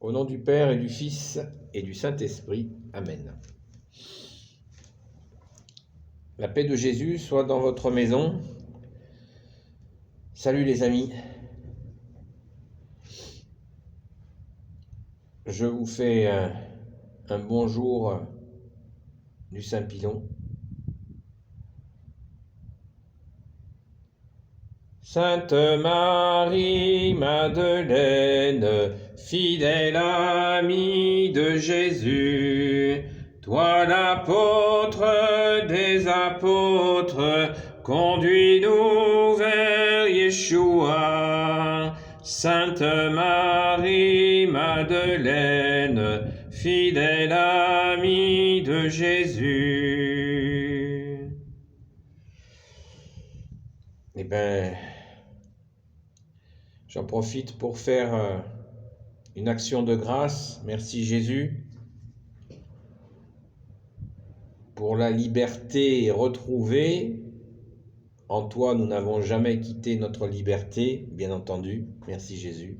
Au nom du Père et du Fils et du Saint-Esprit. Amen. La paix de Jésus soit dans votre maison. Salut les amis. Je vous fais un bonjour du Saint-Pilon. Sainte Marie Madeleine, fidèle amie de Jésus, toi l'apôtre des apôtres, conduis-nous vers Yeshua. Sainte Marie Madeleine, fidèle amie de Jésus. Eh bien, j'en profite pour faire une action de grâce. Merci Jésus pour la liberté retrouvée. En toi, nous n'avons jamais quitté notre liberté, bien entendu. Merci Jésus.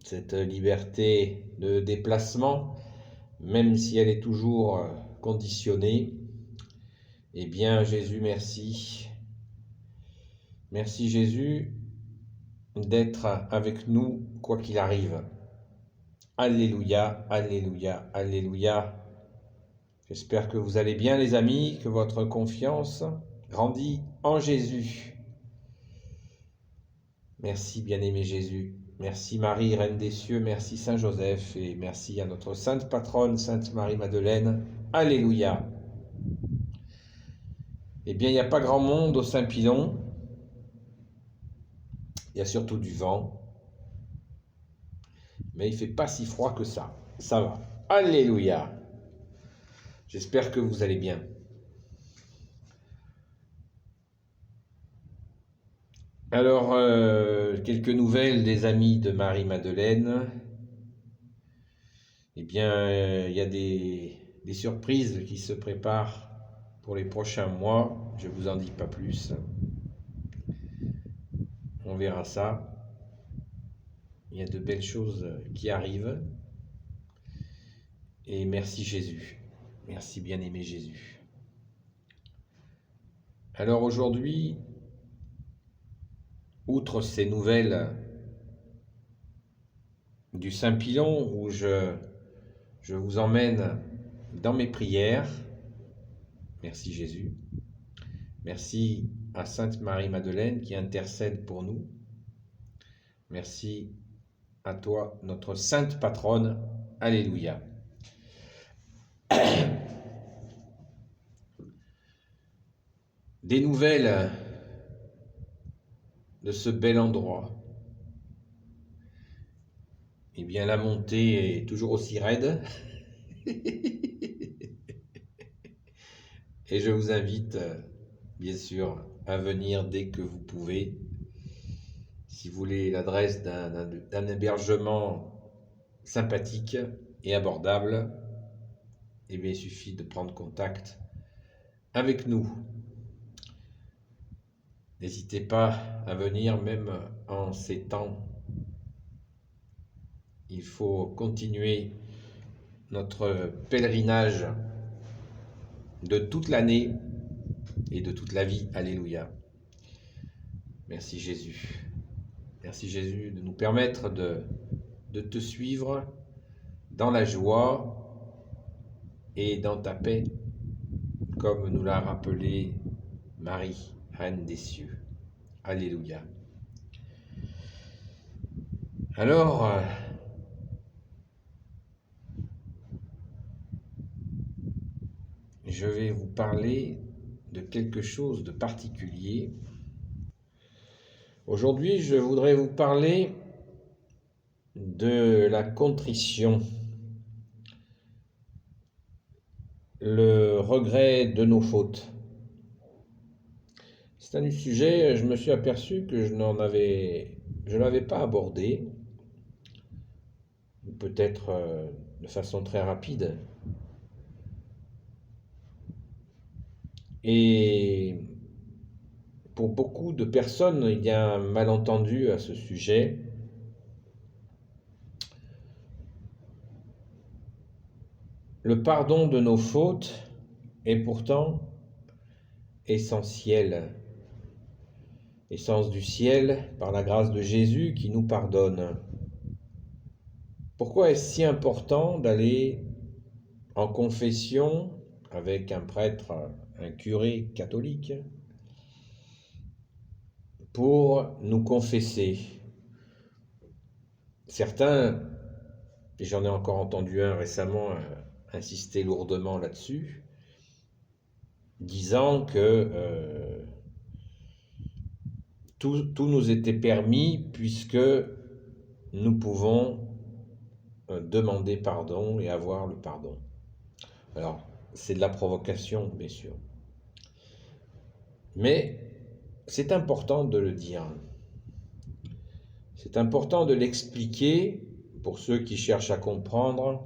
Cette liberté de déplacement, même si elle est toujours conditionnée, eh bien Jésus, merci. Merci Jésus d'être avec nous quoi qu'il arrive. Alléluia, alléluia, alléluia. J'espère que vous allez bien les amis, que votre confiance grandit en Jésus. Merci bien-aimé Jésus. Merci Marie, Reine des cieux, merci Saint Joseph et merci à notre sainte patronne, Sainte Marie-Madeleine. Alléluia. Eh bien, il n'y a pas grand monde au Saint-Pilon. Il y a surtout du vent. Mais il ne fait pas si froid que ça. Ça va. Alléluia. J'espère que vous allez bien. Alors, quelques nouvelles des amis de Marie-Madeleine. Eh bien, il y a des surprises qui se préparent pour les prochains mois. Je ne vous en dis pas plus. On verra ça. Il y a de belles choses qui arrivent. Et merci Jésus. Merci bien-aimé Jésus. Alors aujourd'hui, outre ces nouvelles du Saint-Pilon où je vous emmène dans mes prières, merci Jésus, merci à Sainte Marie-Madeleine qui intercède pour nous, merci à toi notre sainte patronne, alléluia. Des nouvelles de ce bel endroit. Eh bien, la montée est toujours aussi raide. Et je vous invite, bien sûr, à venir dès que vous pouvez. Si vous voulez l'adresse d'un hébergement sympathique et abordable, eh bien, il suffit de prendre contact avec nous. N'hésitez pas à venir, même en ces temps. Il faut continuer notre pèlerinage de toute l'année et de toute la vie. Alléluia. Merci Jésus. Merci Jésus de nous permettre de te suivre dans la joie et dans ta paix, comme nous l'a rappelé Marie, Reine des cieux. Alléluia. Alors, je vais vous parler de quelque chose de particulier. Aujourd'hui, je voudrais vous parler de la contrition, le regret de nos fautes. C'est un sujet, je me suis aperçu que je ne l'avais pas abordé, peut-être de façon très rapide. Et pour beaucoup de personnes, il y a un malentendu à ce sujet. Le pardon de nos fautes est pourtant essentiel, essence du ciel, par la grâce de Jésus qui nous pardonne. Pourquoi est-ce si important d'aller en confession avec un prêtre, un curé catholique, pour nous confesser? Certains, et j'en ai encore entendu un récemment insister lourdement là-dessus, disant que tout nous était permis puisque nous pouvons demander pardon et avoir le pardon. Alors, c'est de la provocation, bien sûr. Mais c'est important de le dire. C'est important de l'expliquer pour ceux qui cherchent à comprendre,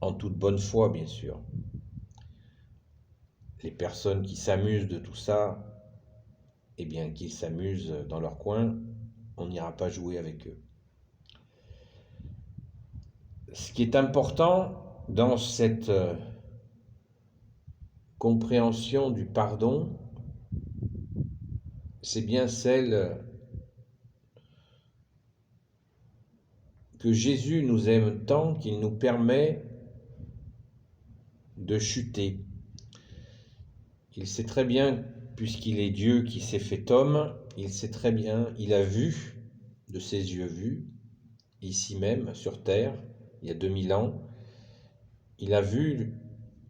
en toute bonne foi, bien sûr. Les personnes qui s'amusent de tout ça, eh bien, qu'ils s'amusent dans leur coin, on n'ira pas jouer avec eux. Ce qui est important dans cette compréhension du pardon, c'est bien celle que Jésus nous aime tant qu'il nous permet de chuter. Il sait très bien, puisqu'il est Dieu qui s'est fait homme, il sait très bien, il a vu, de ses yeux vus, ici même, sur terre, il y a 2000 ans, il a vu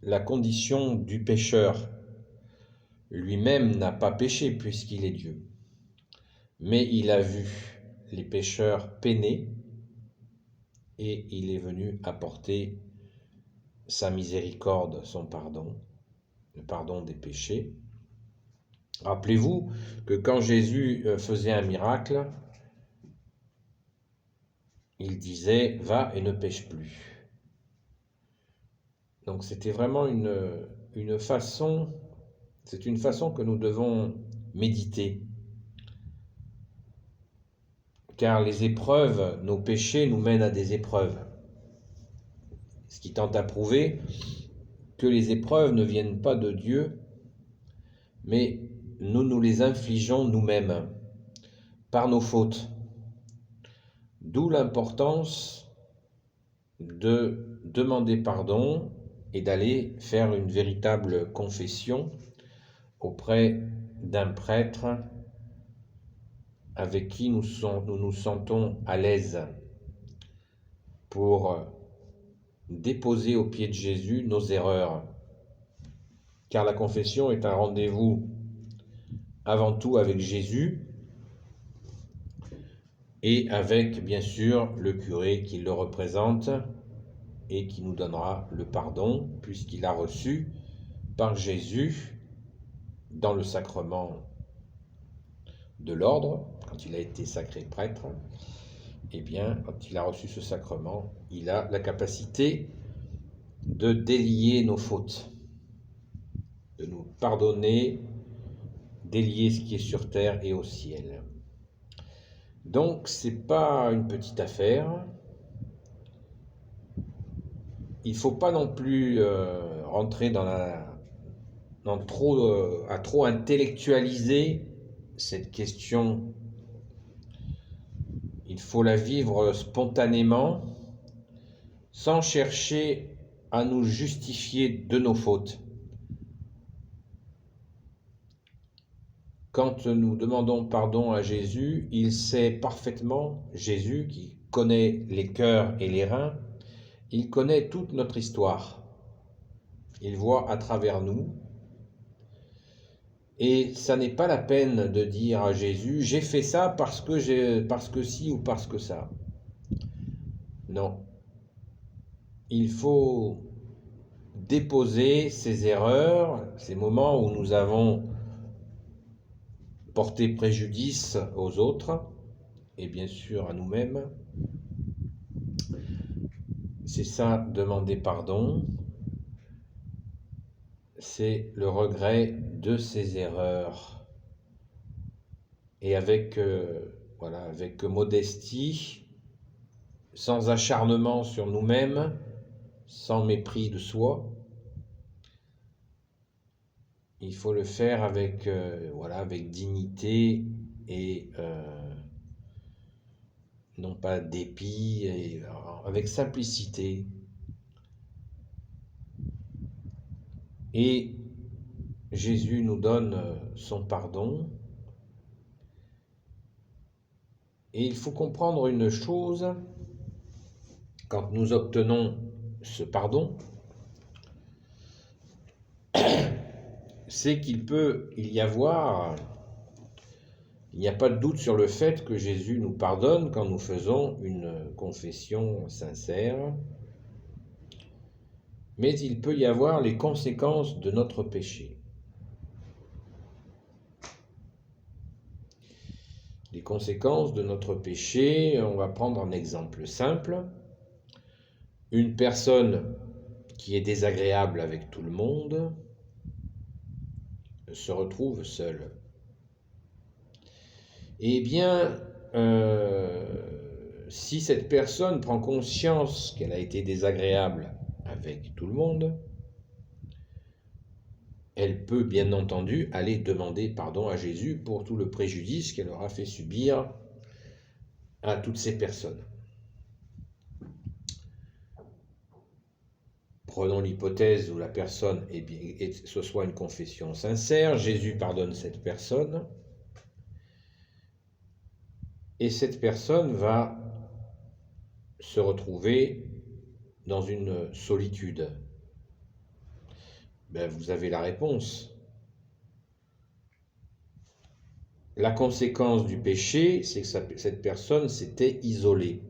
la condition du pécheur. Lui-même n'a pas péché puisqu'il est Dieu. Mais il a vu les pécheurs peiner et il est venu apporter sa miséricorde, son pardon, le pardon des péchés. Rappelez-vous que quand Jésus faisait un miracle, il disait « va et ne pêche plus ». Donc c'était vraiment une façon, c'est une façon que nous devons méditer. Car les épreuves, nos péchés nous mènent à des épreuves. Ce qui tente à prouver que les épreuves ne viennent pas de Dieu, mais nous nous les infligeons nous-mêmes, par nos fautes. D'où l'importance de demander pardon et d'aller faire une véritable confession auprès d'un prêtre avec qui nous nous sentons à l'aise pour déposer aux pieds de Jésus nos erreurs. Car la confession est un rendez-vous avant tout avec Jésus et avec, bien sûr, le curé qui le représente et qui nous donnera le pardon puisqu'il a reçu par Jésus dans le sacrement de l'ordre, quand il a été sacré prêtre, eh bien, quand il a reçu ce sacrement, il a la capacité de délier nos fautes, de nous pardonner, délier ce qui est sur terre et au ciel. Donc, c'est pas une petite affaire. Il faut pas non plus rentrer à trop intellectualiser cette question. Il faut la vivre spontanément, sans chercher à nous justifier de nos fautes. Quand nous demandons pardon à Jésus, il sait parfaitement, Jésus qui connaît les cœurs et les reins, il connaît toute notre histoire. Il voit à travers nous. Et ça n'est pas la peine de dire à Jésus, j'ai fait ça parce que ci ou parce que ça. Non. Il faut déposer ces erreurs, ces moments où nous avons porté préjudice aux autres, et bien sûr à nous-mêmes. C'est ça, demander pardon. C'est le regret de ses erreurs. Et avec modestie, sans acharnement sur nous-mêmes, sans mépris de soi. Il faut le faire avec, avec dignité et non pas dépit, et avec simplicité. Et Jésus nous donne son pardon. Et il faut comprendre une chose, quand nous obtenons ce pardon, c'est qu'il n'y a pas de doute sur le fait que Jésus nous pardonne quand nous faisons une confession sincère, mais il peut y avoir les conséquences de notre péché. Les conséquences de notre péché, on va prendre un exemple simple. Une personne qui est désagréable avec tout le monde se retrouve seule. Eh bien, si cette personne prend conscience qu'elle a été désagréable avec tout le monde, elle peut bien entendu aller demander pardon à Jésus pour tout le préjudice qu'elle aura fait subir à toutes ces personnes. Prenons l'hypothèse où la personne ce soit une confession sincère, Jésus pardonne cette personne, et cette personne va se retrouver dans une solitude. Vous avez la réponse. La conséquence du péché, c'est que cette personne s'était isolée.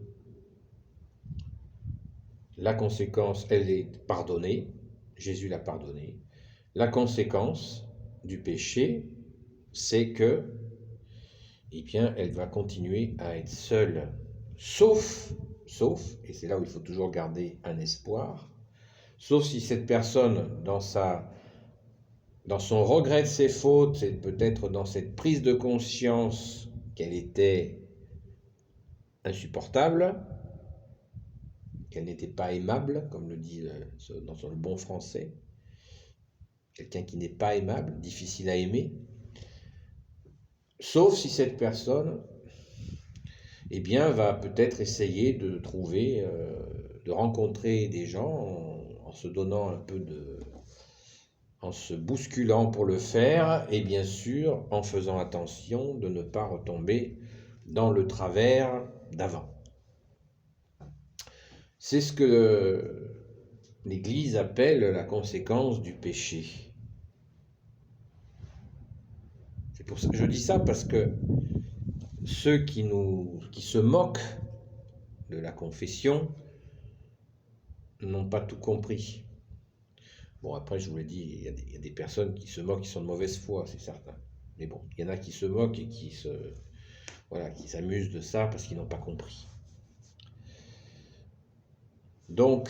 La conséquence, elle est pardonnée. Jésus l'a pardonnée. La conséquence du péché, c'est que, elle va continuer à être seule. Sauf, et c'est là où il faut toujours garder un espoir, sauf si cette personne, dans son regret de ses fautes, et peut-être dans cette prise de conscience qu'elle était insupportable, qu'elle n'était pas aimable, comme le dit dans le bon français, quelqu'un qui n'est pas aimable, difficile à aimer, sauf si cette personne va peut-être essayer de trouver, de rencontrer des gens en se donnant un peu en se bousculant pour le faire, et bien sûr en faisant attention de ne pas retomber dans le travers d'avant. C'est ce que l'Église appelle la conséquence du péché. C'est pour ça que je dis ça, parce que ceux qui se moquent de la confession n'ont pas tout compris. Bon, après, je vous l'ai dit, il y a des personnes qui se moquent, qui sont de mauvaise foi, c'est certain. Mais bon, il y en a qui se moquent et qui s'amusent de ça parce qu'ils n'ont pas compris. Donc,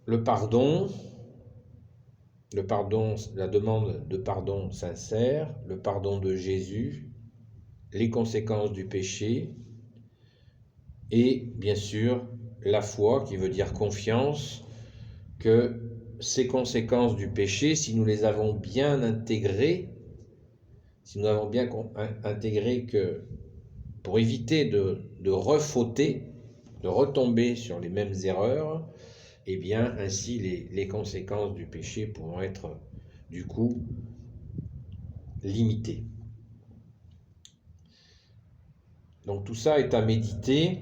la demande de pardon sincère, le pardon de Jésus, les conséquences du péché, et bien sûr la foi, qui veut dire confiance, que ces conséquences du péché, si nous les avons bien intégrées, que pour éviter de refauter, de retomber sur les mêmes erreurs, ainsi les conséquences du péché pourront être du coup limitées. Donc tout ça est à méditer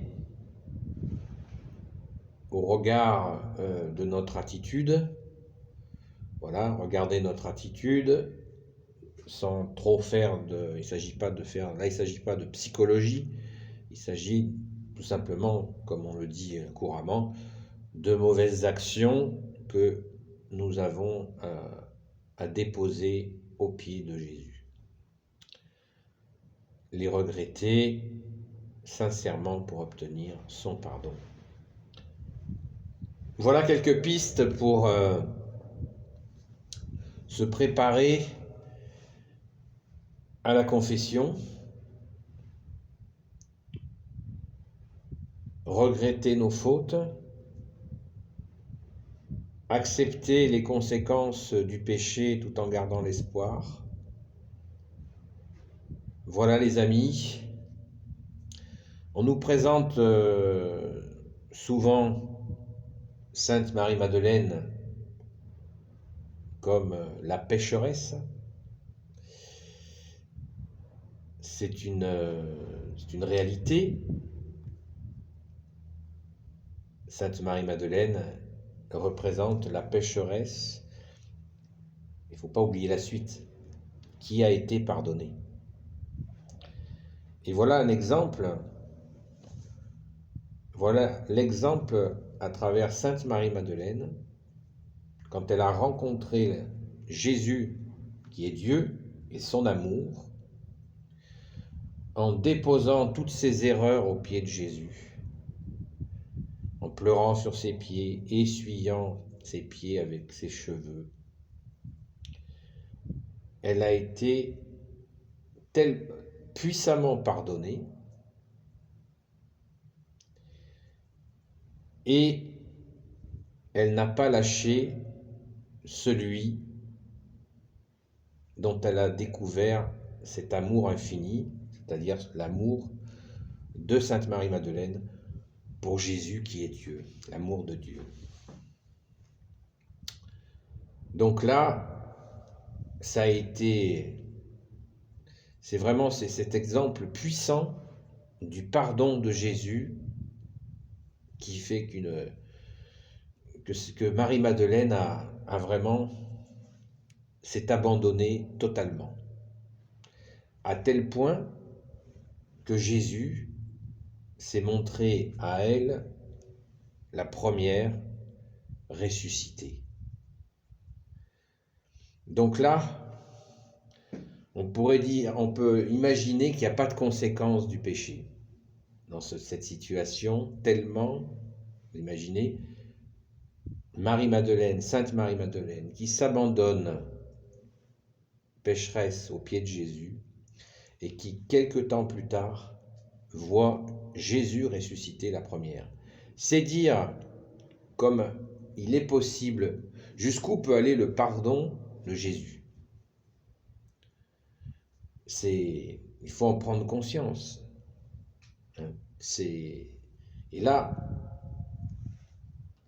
au regard de notre attitude. Voilà, regardez notre attitude sans trop faire il ne s'agit pas de psychologie, il s'agit tout simplement, comme on le dit couramment, de mauvaises actions que nous avons à déposer aux pieds de Jésus. Les regretter sincèrement pour obtenir son pardon. Voilà quelques pistes pour se préparer à la confession, regretter nos fautes, accepter les conséquences du péché tout en gardant l'espoir. Voilà les amis, on nous présente souvent Sainte Marie-Madeleine comme la pécheresse. C'est une réalité. Sainte Marie-Madeleine représente la pécheresse. Il ne faut pas oublier la suite, qui a été pardonnée. Et voilà un exemple. Voilà l'exemple à travers Sainte Marie-Madeleine, quand elle a rencontré Jésus, qui est Dieu, et son amour, en déposant toutes ses erreurs aux pieds de Jésus, en pleurant sur ses pieds, essuyant ses pieds avec ses cheveux. Elle a été puissamment pardonnée, et elle n'a pas lâché celui dont elle a découvert cet amour infini, c'est-à-dire l'amour de Sainte Marie-Madeleine pour Jésus qui est Dieu, l'amour de Dieu. Donc là, c'est vraiment cet exemple puissant du pardon de Jésus qui fait que Marie-Madeleine a vraiment s'est abandonnée totalement, à tel point que Jésus s'est montré à elle la première ressuscitée. Donc là, on peut imaginer qu'il n'y a pas de conséquence du péché dans cette situation, tellement, vous imaginez, Marie-Madeleine, Sainte Marie-Madeleine, qui s'abandonne pécheresse aux pieds de Jésus, et qui, quelque temps plus tard, voit Jésus ressusciter la première. C'est dire comme il est possible, jusqu'où peut aller le pardon de Jésus. Il faut en prendre conscience. Et là,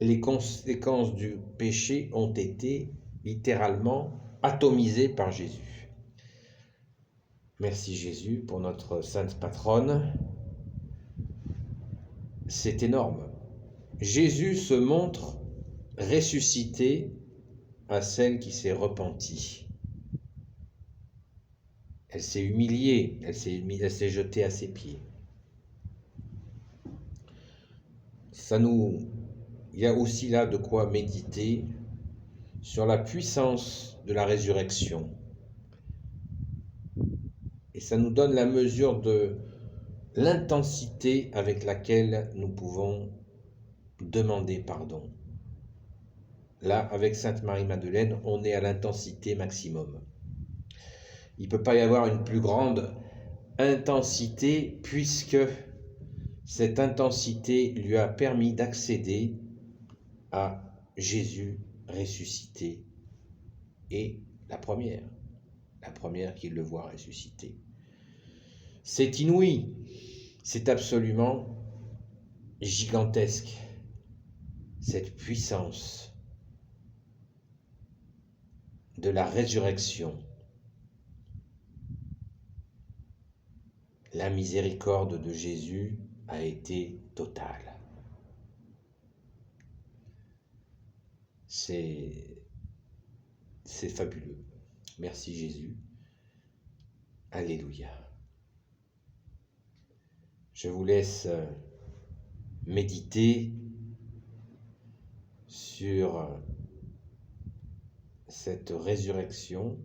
les conséquences du péché ont été littéralement atomisées par Jésus. Merci Jésus pour notre sainte patronne. C'est énorme. Jésus se montre ressuscité à celle qui s'est repentie. Elle s'est humiliée, elle s'est jetée à ses pieds. Il y a aussi là de quoi méditer sur la puissance de la résurrection. Et ça nous donne la mesure de l'intensité avec laquelle nous pouvons demander pardon. Là, avec Sainte Marie-Madeleine, on est à l'intensité maximum. Il ne peut pas y avoir une plus grande intensité puisque cette intensité lui a permis d'accéder à Jésus ressuscité et la première qui le voit ressusciter. C'est inouï, c'est absolument gigantesque, cette puissance de la résurrection. La miséricorde de Jésus a été totale. C'est fabuleux. Merci Jésus. Alléluia. Je vous laisse méditer sur cette résurrection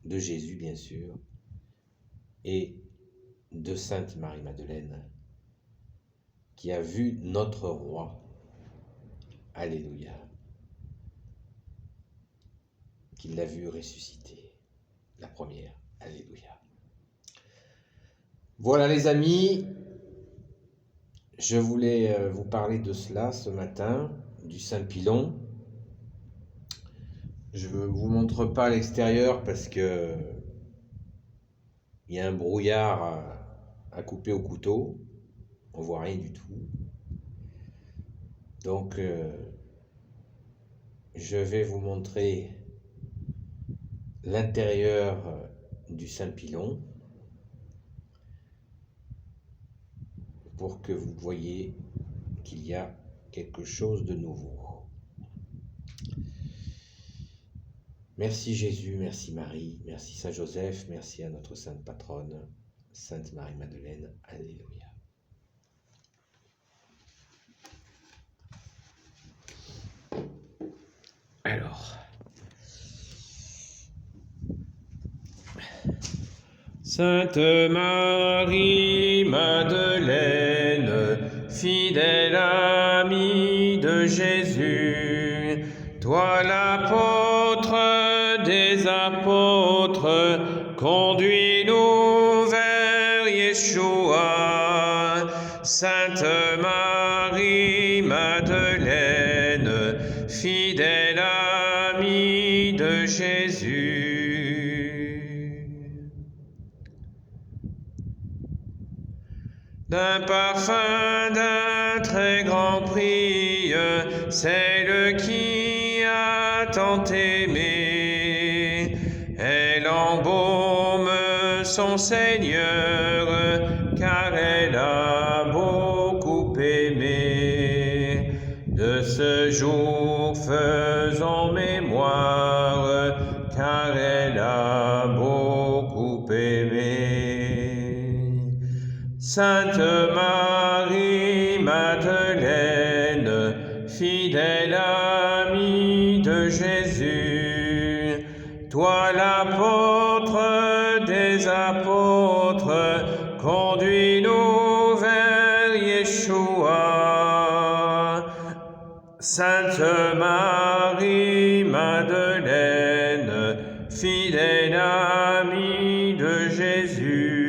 de Jésus, bien sûr, et de Sainte Marie-Madeleine, qui a vu notre roi. Alléluia. Qui l'a vu ressusciter, la première. Alléluia. Voilà les amis, je voulais vous parler de cela ce matin, du Saint Pilon. Je ne vous montre pas l'extérieur parce que il y a un brouillard à couper au couteau. On voit rien du tout. Donc, je vais vous montrer l'intérieur du Saint-Pilon pour que vous voyez qu'il y a quelque chose de nouveau. Merci Jésus, merci Marie, merci Saint Joseph, merci à notre sainte patronne, Sainte Marie-Madeleine. Alléluia. Alors, Sainte Marie-Madeleine, fidèle amie de Jésus, toi l'apôtre des apôtres, conduis-nous vers Yeshua. Sainte Marie-Madeleine, fidèle amie de Jésus. D'un parfum, d'un très grand prix, celle qui a tant aimé, elle embaume son Seigneur, car elle a beaucoup aimé. De ce jour faisons mémoire, car elle a beaucoup aimé. Sainte Marie-Madeleine, fidèle amie de Jésus, toi l'apôtre des apôtres, conduis-nous vers Yeshua. Sainte Marie-Madeleine, fidèle amie de Jésus,